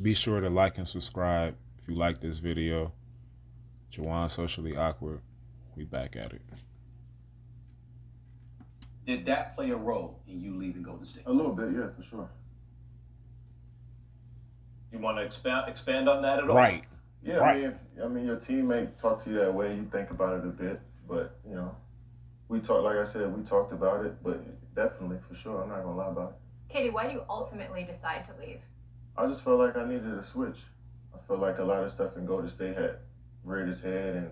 Be sure to like and subscribe if you like this video. Juwon Socially Awkward. We back at it. Did that play a role in you leaving Golden State? A little bit, yeah, for sure. You want to expand on that at all? Right. Yeah, right. I mean, your teammate talked to you that way. You think about it a bit, but we talked. Like I said, we talked about it, but definitely, for sure, I'm not gonna lie about it. KD, why do you ultimately decide to leave? I just felt like I needed a switch. I felt like a lot of stuff in Golden State had reared its head, and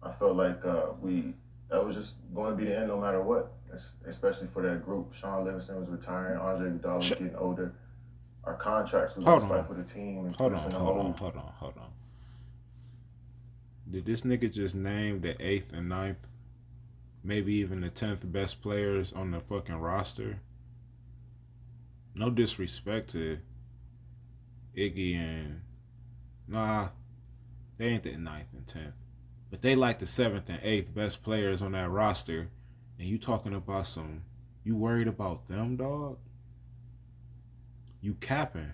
I felt like that was just going to be the end no matter what, especially for that group. Sean Livingston was retiring, Andre Iguodala was getting older. Our contracts was going to stifle the team. And hold on. Did this nigga just name the 8th and 9th, maybe even the 10th best players on the fucking roster? No disrespect to Iggy and... Nah, they ain't the 9th and 10th. But they like the 7th and 8th best players on that roster. And you talking about some... You worried about them, dog? You capping.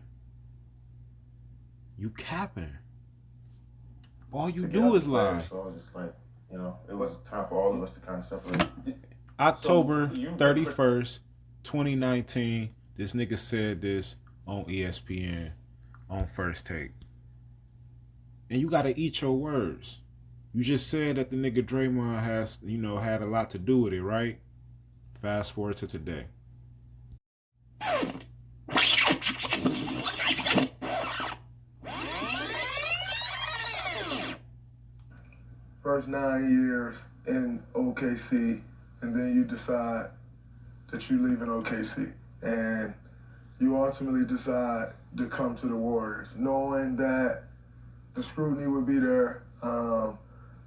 All you do is lie. So I was just like, it was time for all of us to kind of separate. October 31st, 2019, this nigga said this on ESPN on First Take. And you got to eat your words. You just said that the nigga Draymond has, had a lot to do with it, right? Fast forward to today. First 9 years in OKC, and then you decide that you leave in OKC, and you ultimately decide to come to the Warriors, knowing that the scrutiny would be there,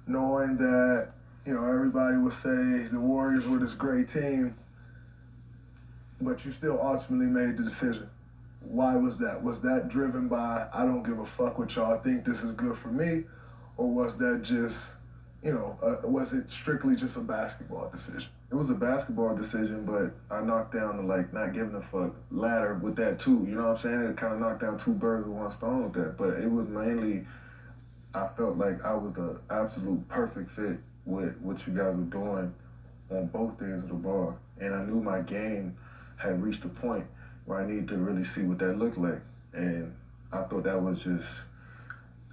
knowing that everybody would say the Warriors were this great team, but you still ultimately made the decision. Why was that? Was that driven by, I don't give a fuck what y'all think, this is good for me? Or was that just, was it strictly just a basketball decision? It was a basketball decision, but I knocked down the, not giving a fuck ladder with that too. You know what I'm saying? It kind of knocked down two birds with one stone with that. But it was mainly, I felt like I was the absolute perfect fit with what you guys were doing on both ends of the ball. And I knew my game had reached a point where I needed to really see what that looked like. And I thought that was just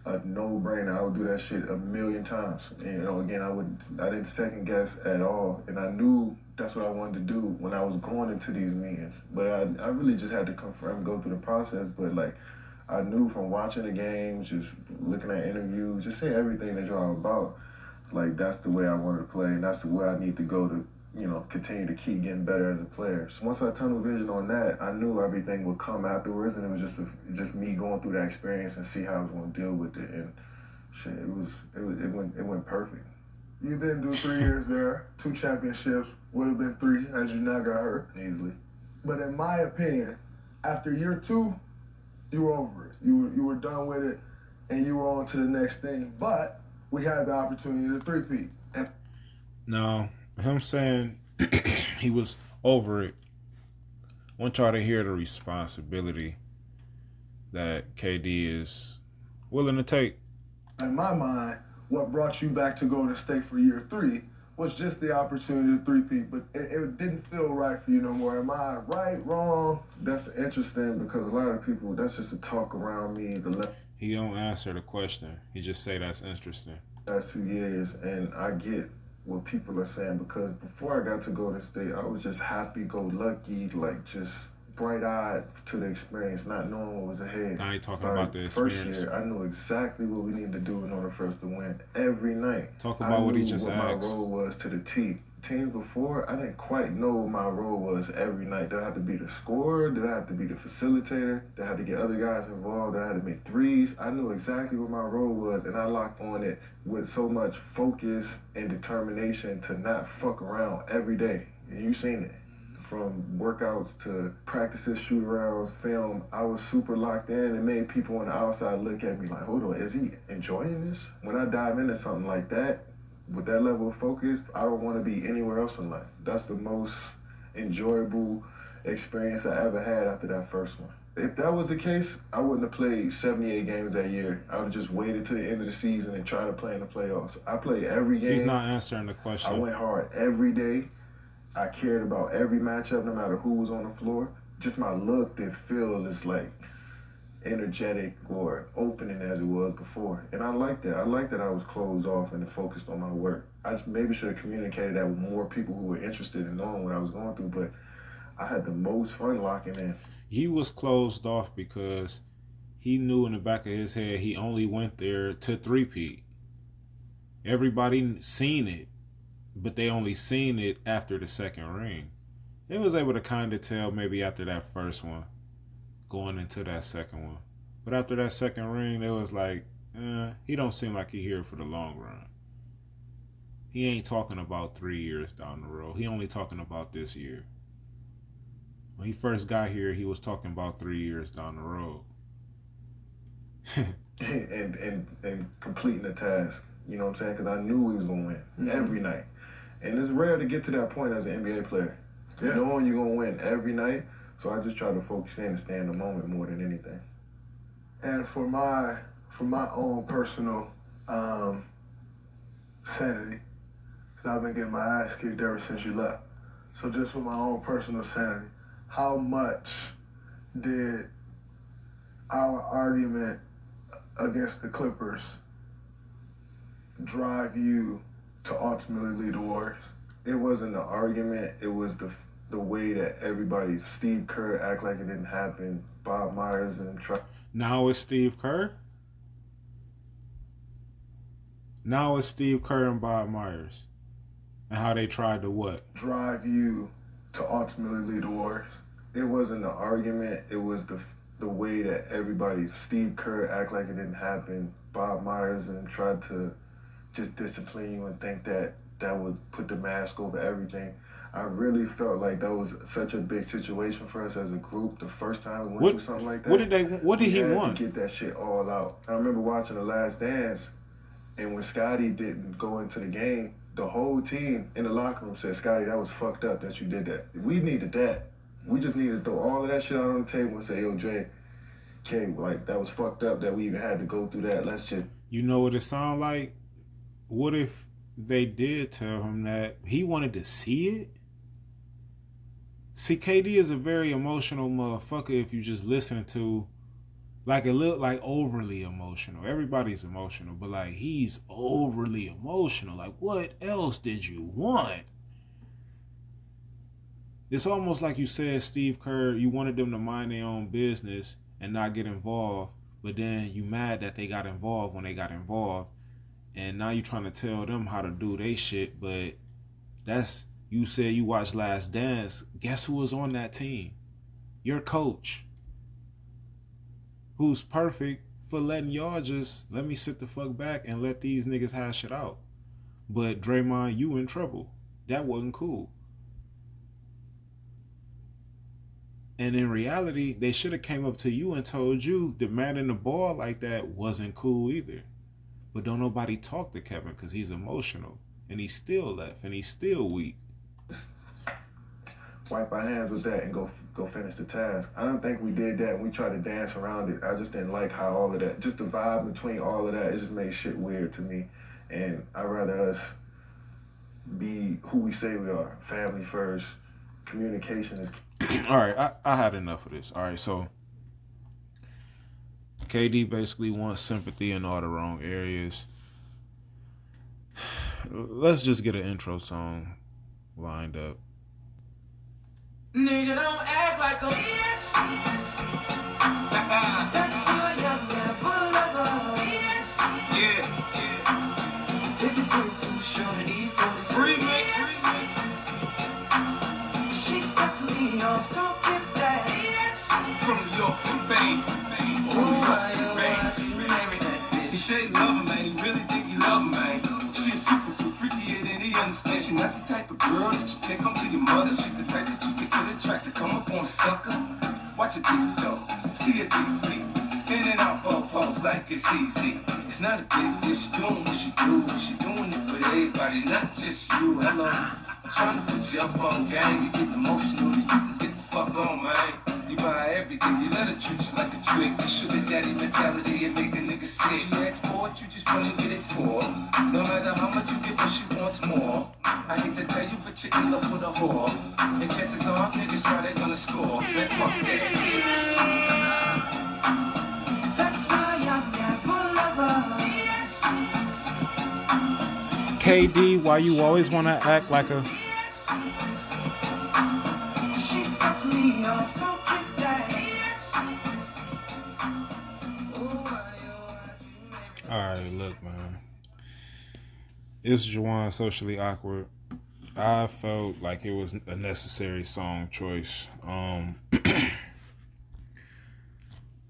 a no-brainer. I would do that shit a million times. And, again, I didn't second guess at all. And I knew that's what I wanted to do when I was going into these meetings. But I really just had to confirm, go through the process. But I knew from watching the games, just looking at interviews, just saying everything that y'all about. It's that's the way I wanted to play, and that's the way I need to go to, continue to keep getting better as a player. So once I tunnel vision on that, I knew everything would come afterwards, and it was just me going through that experience and see how I was going to deal with it. And shit, it went perfect. You didn't do 3 years there, 2 championships, would have been 3 as you now got hurt. Easily. But in my opinion, after year 2, you were over it. You were done with it, and you were on to the next thing. But we had the opportunity to three-peat. No, him saying he was over it. I want y'all to hear the responsibility that KD is willing to take. In my mind, what brought you back to Golden State for year 3 was just the opportunity to three-peat, but it didn't feel right for you no more. Am I right, wrong? That's interesting because a lot of people, that's just a talk around me. He don't answer the question. He just say that's interesting. Last 2 years, and I get what people are saying because before I got to Golden State, I was just happy-go-lucky, just bright-eyed to the experience, not knowing what was ahead. I ain't talking about the experience. First year, I knew exactly what we needed to do in order for us to win every night. Talk about what he just asked. I knew what my role was to the T. Teams before, I didn't quite know what my role was every night. Did I have to be the scorer? Did I have to be the facilitator? Did I have to get other guys involved? Did I have to make threes? I knew exactly what my role was, and I locked on it with so much focus and determination to not fuck around every day. And you seen it. From workouts to practices, shoot-arounds, film, I was super locked in, and it made people on the outside look at me like, hold on, is he enjoying this? When I dive into something like that, with that level of focus, I don't want to be anywhere else in life. That's the most enjoyable experience I ever had after that first one. If that was the case, I wouldn't have played 78 games that year. I would have just waited to the end of the season and try to play in the playoffs. I played every game. He's not answering the I question. went hard every day. I cared about every matchup, no matter who was on the floor. Just my look didn't feel as like energetic or opening as it was before. And I liked that. I liked that I was closed off and focused on my work. I just maybe should have communicated that with more people who were interested in knowing what I was going through, but I had the most fun locking in. He was closed off because he knew in the back of his head he only went there to three-peat. Everybody seen it, but they only seen it after the second ring. They was able to kind of tell maybe after that first one, going into that second one. But after that second ring, they was like, he don't seem like he here for the long run. He ain't talking about 3 years down the road. He only talking about this year. When he first got here, he was talking about 3 years down the road. and completing the task. You know what I'm saying? Because I knew we was going to win every night. And it's rare to get to that point as an NBA player. Yeah. Knowing you're going to win every night. So I just try to focus in and stay in the moment more than anything. And for my own personal sanity, because I've been getting my ass kicked ever since you left. So just for my own personal sanity, how much did our argument against the Clippers drive you to ultimately lead the Warriors? It wasn't an argument. It was the way that everybody, Steve Kerr, act like it didn't happen. Bob Myers and Now it's Steve Kerr? Now it's Steve Kerr and Bob Myers. And how they tried to what? Drive you to ultimately lead the Warriors. It wasn't an argument. It was the way that everybody, Steve Kerr, act like it didn't happen. Bob Myers and tried to just discipline you and think that would put the mask over everything. I really felt like that was such a big situation for us as a group. The first time we went through something like that. What did he want? To get that shit all out. I remember watching The Last Dance, and when Scotty didn't go into the game, the whole team in the locker room said, "Scotty, that was fucked up that you did that." We needed that. We just needed to throw all of that shit out on the table and say, "Yo, Jay, K, like that was fucked up that we even had to go through that. Let's just." You know what it sound like? What if they did tell him that he wanted to see it? See, KD is a very emotional motherfucker if you just listen to, like, a little, like, overly emotional. Everybody's emotional, but, like, he's overly emotional. Like, what else did you want? It's almost like you said, Steve Kerr, you wanted them to mind their own business and not get involved, but then you mad that they got involved when they got involved, and now you trying to tell them how to do their shit, but that's... You said you watched Last Dance. Guess who was on that team? Your coach. Who's perfect for letting y'all just let me sit the fuck back and let these niggas hash it out. But Draymond, you in trouble. That wasn't cool. And in reality, they should have came up to you and told you demanding the ball like that wasn't cool either. But don't nobody talk to Kevin because he's emotional. And he's still left. And he's still weak. Just wipe our hands with that and go finish the task. I don't think we did that and we tried to dance around it. I just didn't like how all of that, just the vibe between all of that, it just made shit weird to me. And I'd rather us be who we say we are. Family first. Communication is key. All right, I had enough of this. All right, so KD basically wants sympathy in all the wrong areas. Let's just get an intro song lined up. Nigga, don't act like a bitch. That's why I never love her. Yeah. 50 Cent too short and E4 remix. She sucked me off to kiss that. From New York to Fame. From New York to Fame. Marry that bitch. He said he love her, man. He really think he love her, man. She's super freakier than he understands. She's not the type of girl that you take home to your mother. She's the type that you take to the track to come up on a sucker. Watch it deep though, see it deep. In and out of hoes like it's easy. It's not a big deal. She doing what she do. She doing it with everybody, not just you. Hello, I'm trying to put you up on game. You get emotional, you can get the fuck on, man. You buy everything, you let her treat you like a trick. You sugar daddy mentality and make a nigga sick. She asks for it, you just wanna get it for. No matter how much you give her, she wants more. I hate to tell you, but you're in love with a whore. And chances are niggas try, they're gonna score. Man, fuck that. That's why I never love her. KD, why you always want to act like a... She sucked me off to kiss that. Alright, look, man. It's Juwon, Socially Awkward. I felt like it was a necessary song choice.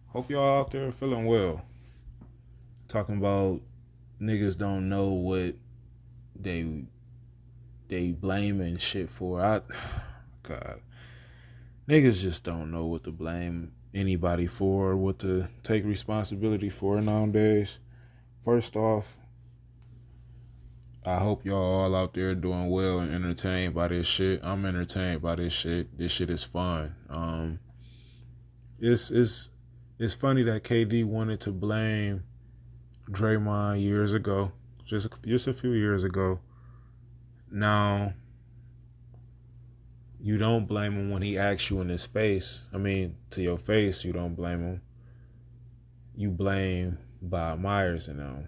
Hope y'all out there feeling well. Talking about niggas don't know what they blaming shit for. God. Niggas just don't know what to blame anybody for or what to take responsibility for nowadays. First off, I hope y'all all out there doing well and entertained by this shit. I'm entertained by this shit. This shit is fun. It's funny that KD wanted to blame Draymond years ago, just a few years ago. Now, you don't blame him when he asks you in his face. I mean, to your face, you don't blame him. You blame Bob Myers and them.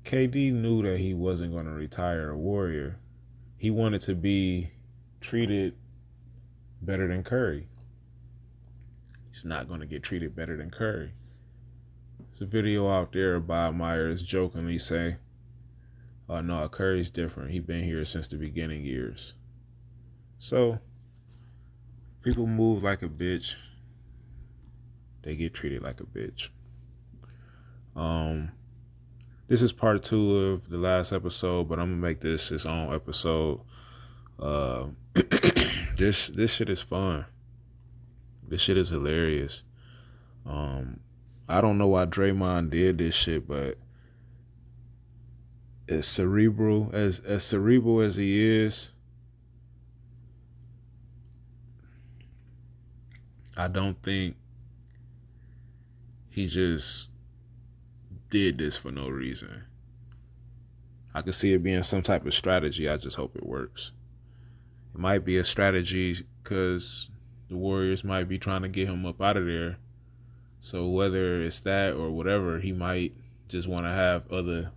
KD knew that he wasn't going to retire a Warrior. He wanted to be treated better than Curry. He's not going to get treated better than Curry. There's a video out there of Bob Myers jokingly say, "Oh no, Curry's different. He's been here since the beginning years." So, people move like a bitch. They get treated like a bitch. This is part 2 of the last episode, but I'm gonna make this its own episode. This shit is fun. This shit is hilarious. I don't know why Draymond did this shit, but as cerebral as he is, I don't think he just did this for no reason. I could see it being some type of strategy. I just hope it works. It might be a strategy because the Warriors might be trying to get him up out of there. So whether it's that or whatever, he might just want to have other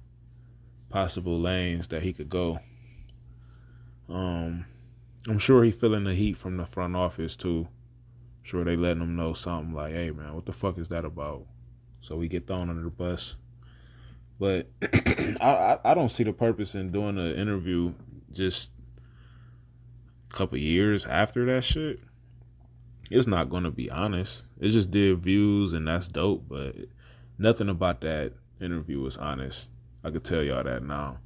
possible lanes that he could go. I'm sure he's feeling the heat from the front office too. I'm sure they letting him know something like, "Hey man, what the fuck is that about?" So we get thrown under the bus. But I don't see the purpose in doing an interview just a couple years after that shit. It's not going to be honest. It just did views and that's dope, but nothing about that interview was honest. I could tell y'all that now.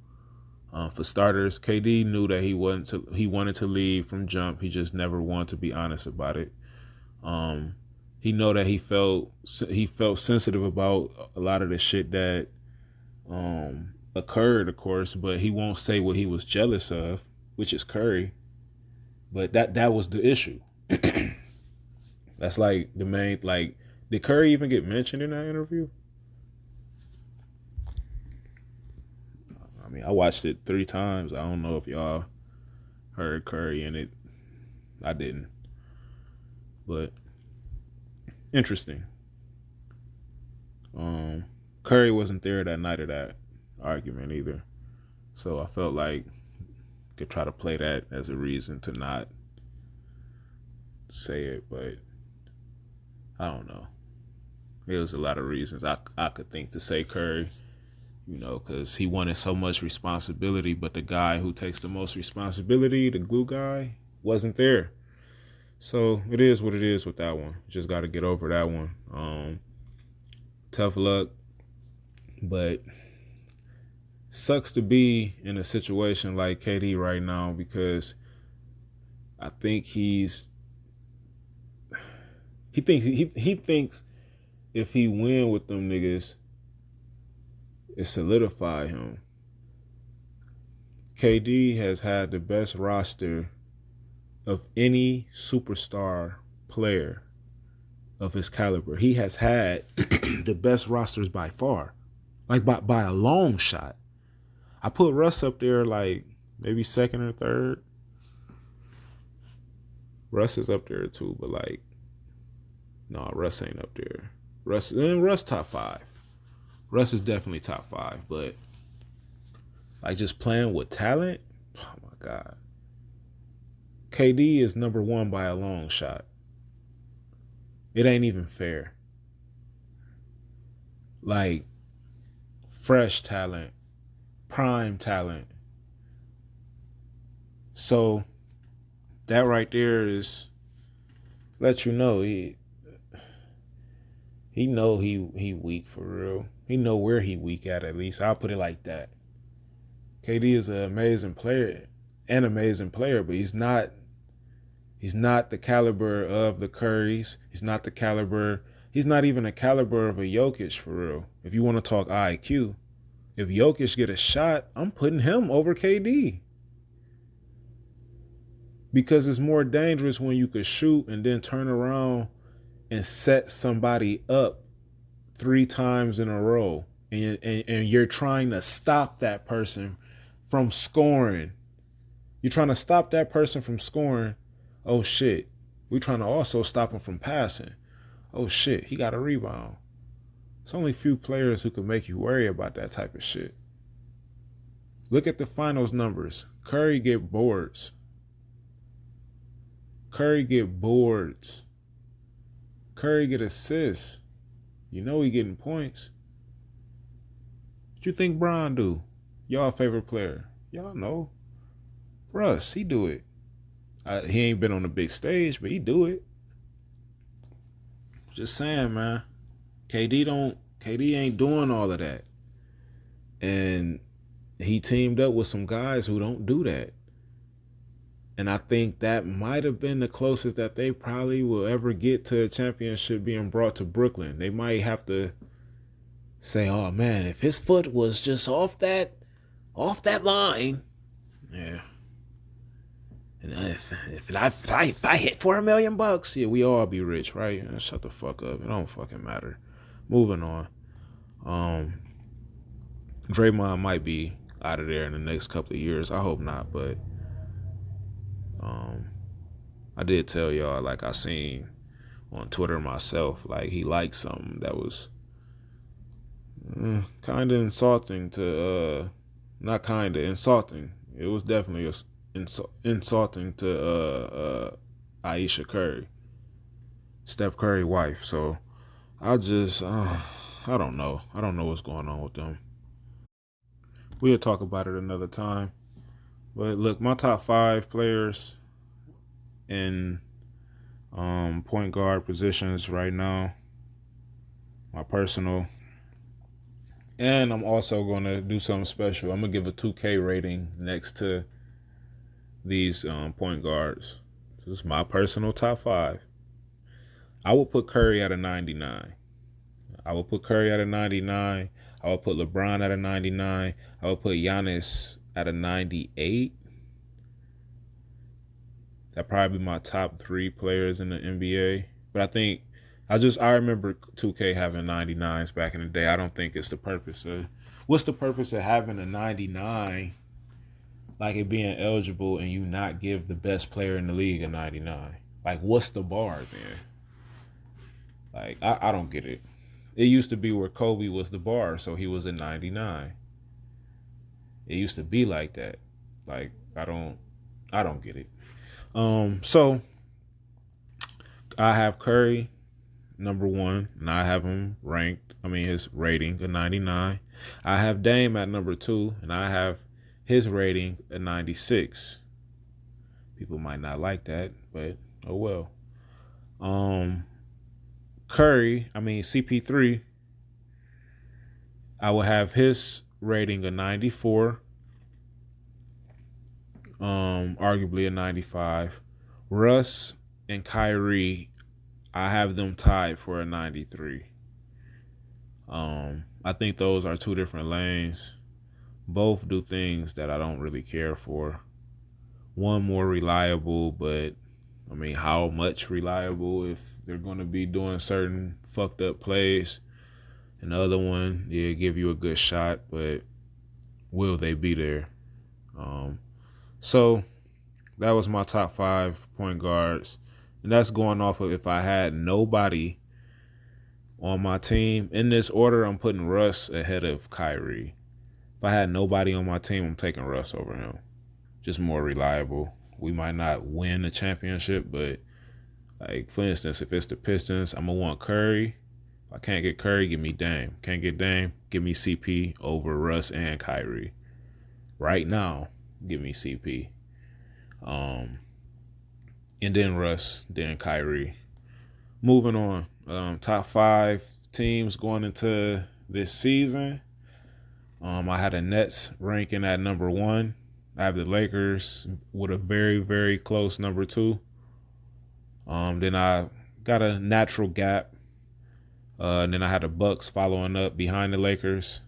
For starters, KD knew that he wanted to leave from jump. He just never wanted to be honest about it. He know that he felt sensitive about a lot of the shit that occurred, of course, but he won't say what he was jealous of, which is Curry. But that was the issue. That's like the main, like, did Curry even get mentioned in that interview? I mean, I watched it 3 times. I don't know if y'all heard Curry in it. I didn't. But interesting. Curry wasn't there that night of that argument either. So I felt like I could try to play that as a reason to not say it, but I don't know. There was a lot of reasons I could think to say Curry, because he wanted so much responsibility, but the guy who takes the most responsibility, the glue guy, wasn't there. So it is what it is with that one. Just got to get over that one. Tough luck, but sucks to be in a situation like KD right now because I think he thinks if he win with them niggas, it solidify him. KD has had the best roster of any superstar player of his caliber. He has had the best rosters by far, like by a long shot. I put Russ up there like maybe second or third. Russ is up there too, but like, no, Russ ain't up there. Russ top 5. Russ is definitely top 5, but like just playing with talent, oh my God. KD is number 1 by a long shot. It ain't even fair. Like, fresh talent, prime talent. So that right there is let you know he know he weak for real. He know where he weak at least. I'll put it like that. KD is an amazing player, but he's not the caliber of the Currys. He's not even the caliber of a Jokic for real. If you want to talk IQ, if Jokic get a shot, I'm putting him over KD. Because it's more dangerous when you could shoot and then turn around and set somebody up 3 times in a row. And you're trying to stop that person from scoring. You're trying to stop that person from scoring. Oh, shit. We're trying to also stop him from passing. Oh, shit. He got a rebound. It's only few players who can make you worry about that type of shit. Look at the finals numbers. Curry get boards. Curry get assists. You know he getting points. What you think Bron do? Y'all favorite player. Y'all know. Russ, he do it. He ain't been on the big stage, but he do it. Just saying, man. KD ain't doing all of that. And he teamed up with some guys who don't do that. And I think that might have been the closest that they probably will ever get to a championship being brought to Brooklyn. They might have to say, oh man, if his foot was just off that line, yeah. And if I hit $4 million, yeah, we all be rich, right? Shut the fuck up. It don't fucking matter. Moving on. Draymond might be out of there in the next couple of years. I hope not, but I did tell y'all, like I seen on Twitter myself, like he liked something that was kind of insulting to, not kind of, insulting. It was definitely insulting to Aisha Curry, Steph Curry wife. So I just, I don't know. I don't know what's going on with them. We'll talk about it another time. But look, my top 5 players in point guard positions right now, my personal. And I'm also going to do something special. I'm going to give a 2K rating next to these point guards. This is my personal top 5. I would put Curry at a 99. I would put LeBron at a 99. I would put Giannis at a 98. That'd probably be my top 3 players in the NBA. But I think I remember 2K having 99s back in the day. I don't think it's the purpose of, what's the purpose of having a 99, like it being eligible, and you not give the best player in the league a 99? Like, what's the bar then? Like, I don't get it. It used to be where Kobe was the bar, so he was a 99. It used to be like that. Like, I don't get it. So I have Curry number 1, and I have him his rating a 99. I have Dame at number 2, and I have his rating a 96. People might not like that, but oh well. CP3, I will have his rating a 94. Arguably a 95. Russ and Kyrie, I have them tied for a 93. I think those are 2 different lanes. Both do things that I don't really care for. One more reliable, but I mean, how much reliable if they're going to be doing certain fucked up plays? And the other one, yeah, give you a good shot, but will they be there? So that was my top 5 point guards. And that's going off of if I had nobody on my team. In this order, I'm putting Russ ahead of Kyrie. If I had nobody on my team, I'm taking Russ over him. Just more reliable. We might not win the championship, but like for instance, if it's the Pistons, I'm gonna want Curry. If I can't get Curry, give me Dame. Can't get Dame, give me CP over Russ and Kyrie. Right now, give me CP. And then Russ, then Kyrie. Moving on. Top 5 teams going into this season. I had the Nets ranking at number 1. I have the Lakers with a very, very close number 2. Then I got a natural gap. And then I had the Bucks following up behind the Lakers.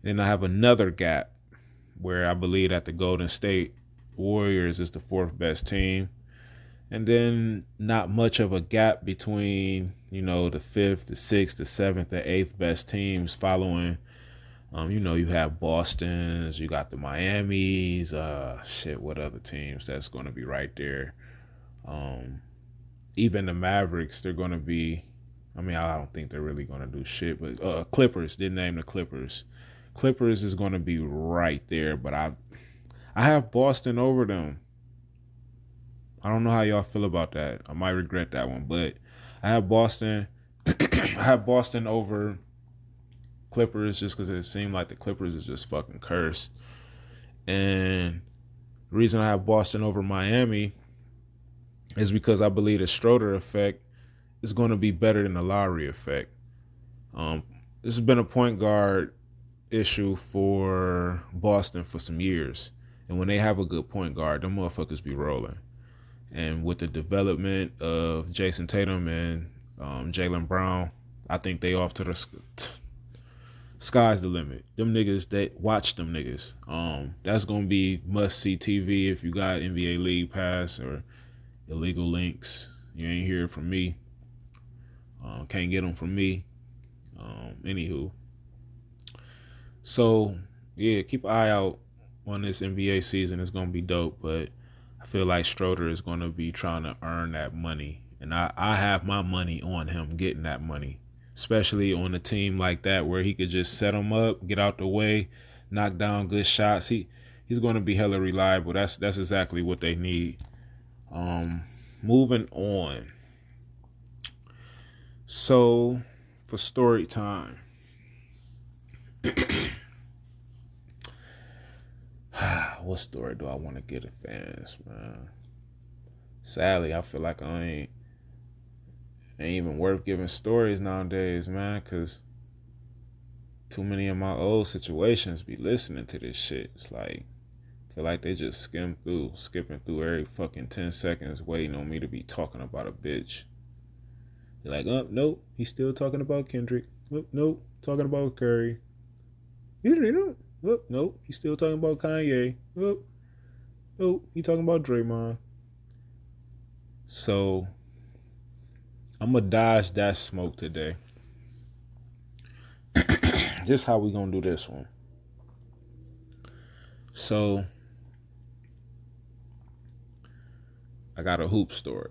Then I have another gap where I believe that the Golden State Warriors is the 4th best team. And then not much of a gap between, the 5th, the 6th, the 7th, the 8th best teams following. You have Boston's, you got the Miamis, what other teams that's going to be right there? Even the Mavericks, they're going to be, I don't think they're really going to do shit, but Clippers, didn't name the Clippers. Clippers is going to be right there, but I have Boston over them. I don't know how y'all feel about that. I might regret that one, but I have Boston. I have Boston over Clippers just because it seemed like the Clippers is just fucking cursed. And the reason I have Boston over Miami is because I believe the Schroeder effect is going to be better than the Lowry effect. This has been a point guard issue for Boston for some years. And when they have a good point guard, them motherfuckers be rolling. And with the development of Jason Tatum and Jaylen Brown, I think they off to the sky's the limit. Them niggas, they watch them niggas. That's gonna be must-see TV if you got NBA League Pass or illegal links. You ain't hear from me. Can't get them from me. Anywho. So, yeah, keep an eye out on this NBA season. It's gonna be dope, but I feel like Schroeder is going to be trying to earn that money. And I have my money on him getting that money, especially on a team like that where he could just set them up, get out the way, knock down good shots. He's going to be hella reliable. That's exactly what they need. Moving on. So, for story time. What story do I want to get the fans, man? Sadly, I feel like I ain't even worth giving stories nowadays, man, because too many of my old situations be listening to this shit. It's like, I feel like they just skipping through every fucking 10 seconds waiting on me to be talking about a bitch. They're like, oh, nope, he's still talking about Kendrick. Oh, nope, talking about Curry. Oh, nope, he's still talking about Kanye. Oh, nope, he talking about Draymond. So, I'm going to dodge that smoke today. This how we going to do this one. So, I got a hoop story.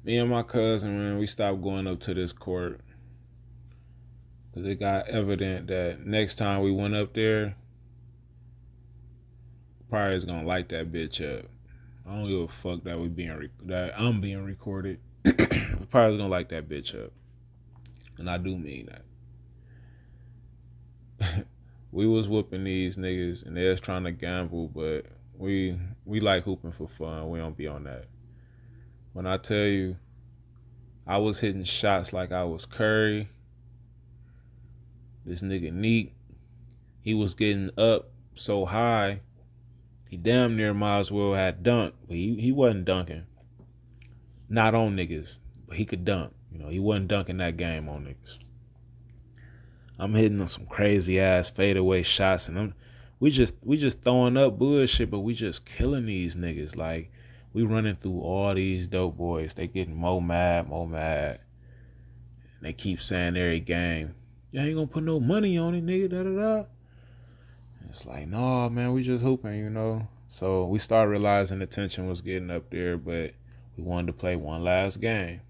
Me and my cousin, man, we stopped going up to this court. Because it got evident that next time we went up there, probably is going to light that bitch up. I don't give a fuck that that I'm being recorded. Probably is going to light that bitch up. And I do mean that. We was whooping these niggas and they was trying to gamble, but we like hooping for fun. We don't be on that. When I tell you, I was hitting shots like I was Curry. This nigga Neek, he was getting up so high, he damn near might as well had dunked, but he wasn't dunking. Not on niggas, but he could dunk. He wasn't dunking that game on niggas. I'm hitting on some crazy ass fadeaway shots, and we just throwing up bullshit, but we just killing these niggas. Like, we running through all these dope boys. They getting more mad. And they keep saying every game, "You ain't gonna put no money on it, nigga, da-da-da." It's like, no, man, we just hooping, you know? So we started realizing the tension was getting up there, but we wanted to play one last game.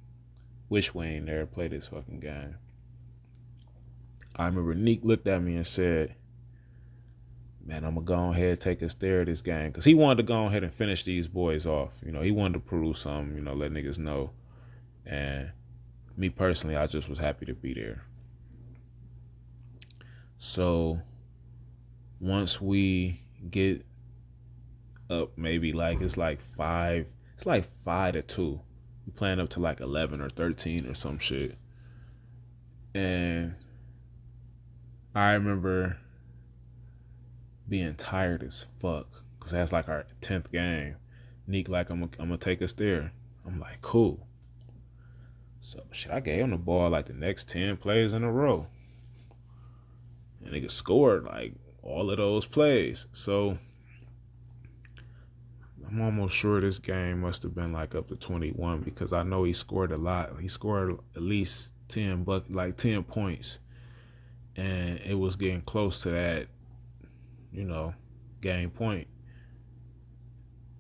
Wish we ain't never played this fucking game. I remember Neek looked at me and said, "Man, I'm going to go ahead and take a stare at this game." Because he wanted to go ahead and finish these boys off. You know, he wanted to prove something, you know, let niggas know. And me personally, I just was happy to be there. So once we get up, maybe like it's like 5-2. We playing up to like 11 or 13 or some shit. And I remember being tired as fuck because that's like our 10th game. Neek like, I'm gonna take us there. I'm like, cool. So shit, I gave him the ball like the next 10 plays in a row. And nigga scored like all of those plays. So I'm almost sure this game must have been like up to 21 because I know he scored a lot. He scored at least 10 points. And it was getting close to that, you know, game point.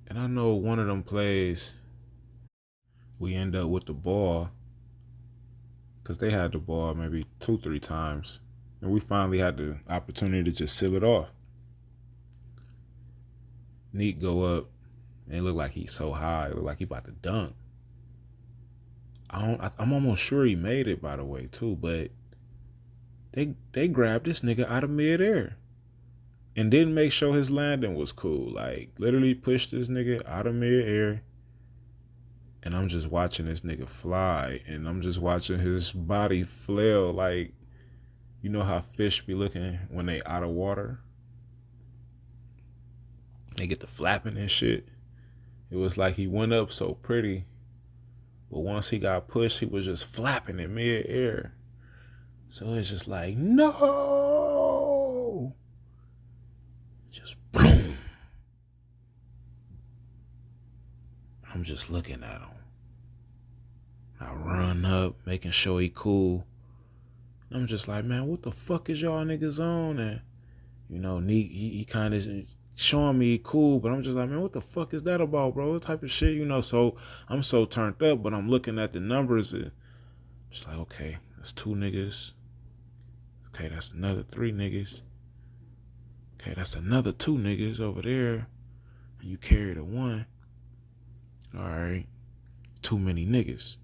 And I know one of them plays, we end up with the ball because they had the ball maybe 2-3 times. And we finally had the opportunity to just seal it off. Neek go up, and it looked like he's so high. It looked like he about to dunk. I'm almost sure he made it, by the way, too. But they grabbed this nigga out of midair and didn't make sure his landing was cool. Like, literally pushed this nigga out of midair. And I'm just watching this nigga fly. And I'm just watching his body flail. Like, you know how fish be looking when they out of water? They get the flapping and shit. It was like he went up so pretty. But once he got pushed, he was just flapping in mid-air. So it's just like, no! Just boom. I'm just looking at him. I run up, making sure he cool. I'm just like, man, what the fuck is y'all niggas on? And, you know, Neek, he kind of showing me he cool, but I'm just like, man, what the fuck is that about, bro? What type of shit, you know? So I'm so turned up, but I'm looking at the numbers and just like, okay, that's 2 niggas. Okay, that's another 3 niggas. Okay, that's another 2 niggas over there. And you carry the 1. All right, too many niggas.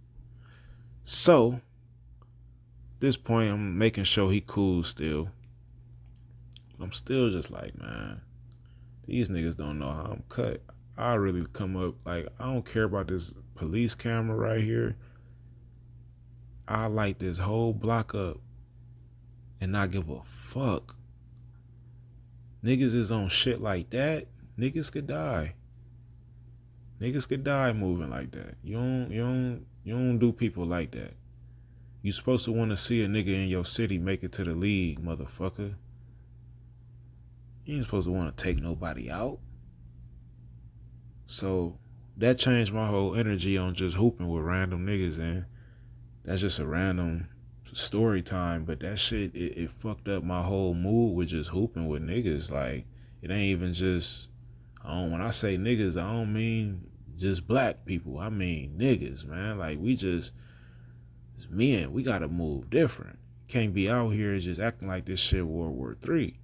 So, at this point, I'm making sure he cool still. I'm still just like, man, these niggas don't know how I'm cut. I really come up, like, I don't care about this police camera right here. I light this whole block up and not give a fuck. Niggas is on shit like that. Niggas could die. Niggas could die moving like that. You don't do people like that. You supposed to want to see a nigga in your city make it to the league, motherfucker. You ain't supposed to want to take nobody out. So that changed my whole energy on just hooping with random niggas, and that's just a random story time. But that shit, it fucked up my whole mood with just hooping with niggas. Like, it ain't even just, when I say niggas, I don't mean just black people. I mean niggas, man. Like, it's men. We gotta move different. Can't be out here just acting like this shit World War III.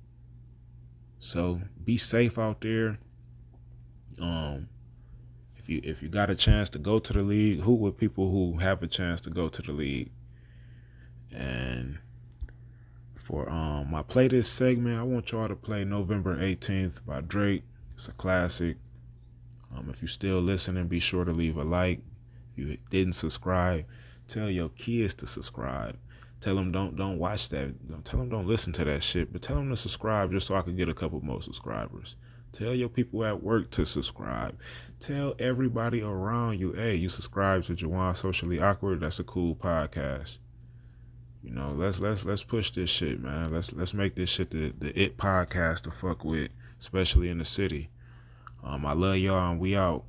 So be safe out there. If you got a chance to go to the league, hoop with people who have a chance to go to the league. And for my play this segment, I want y'all to play November 18th by Drake. It's a classic. If you're still listening, be sure to leave a like. If you didn't subscribe, tell your kids to subscribe. Tell them don't watch that. Tell them don't listen to that shit, but tell them to subscribe just so I can get a couple more subscribers. Tell your people at work to subscribe. Tell everybody around you, hey, you subscribe to Juwon Socially Awkward. That's a cool podcast. You know, let's push this shit, man. Let's make this shit the It podcast to fuck with, especially in the city. I love y'all and we out.